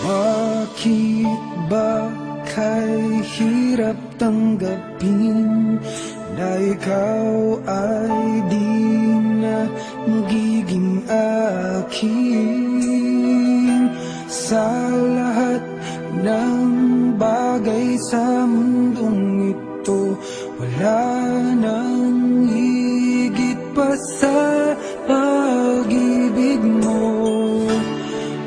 Bakit ba kay hirap tanggapin na ikaw ay di na magiging akin? Sa lahat ng bagay sa mundong ito, wala nang higit pa sa pag-ibig mo.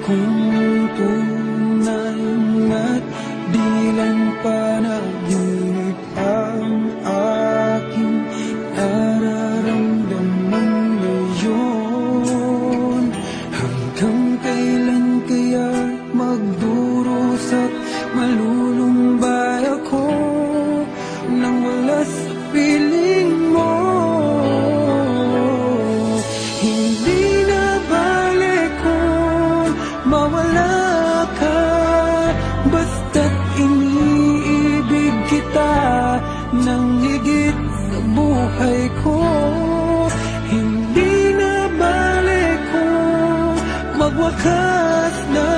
Kung tunay nga't di lang panaginip ang aking nararamdaman ngayon, hanggang kailan kaya magdurusa at malulumbay ako nang wala sa piling mo? Hindi na balik kung mawala ka, basta't iniibig kita nang higit sa buhay ko. Hindi na balik kung magwakas na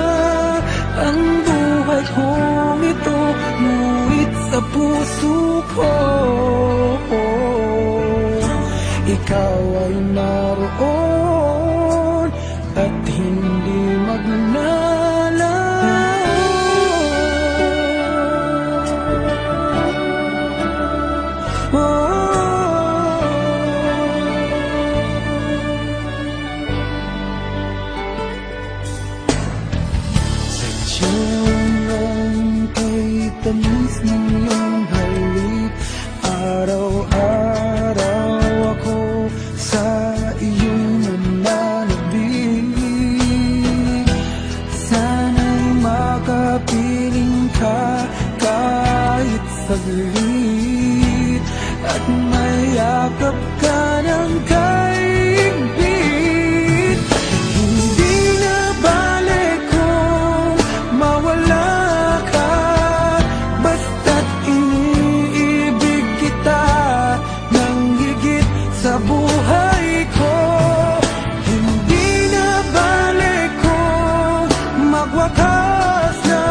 ang buhay kong ito, ngunit sa puso ko ikaw ay naroon at hindi magnalaw. Sadyang kay tamis ng iyong halik, araw-araw ako sa iyong nananabik. Sana'y makapiling ka kahit saglit, at mayakap ka ng kaibig. Hindi na balik kung mawala ka, basta't iniibig kita nang higit sa buhay ko. Hindi na balik kung magwakas na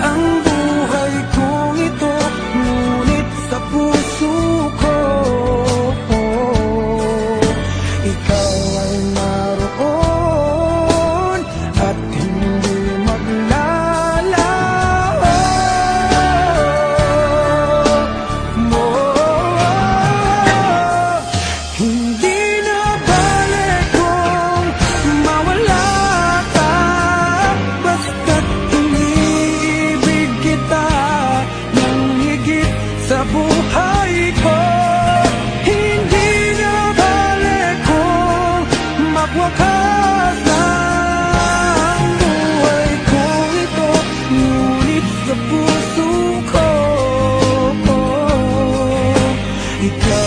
ang buhay kong ito, ngunit sa puso ko ikaw ay naroon at hindi maglalaho mo. Hindi na balik kung mawala ka, basta't iniibig kita nang higit sa buhay ko. Hindi na balik kung magwakas na ang buhay kong ito, ngunit sa puso ko ikaw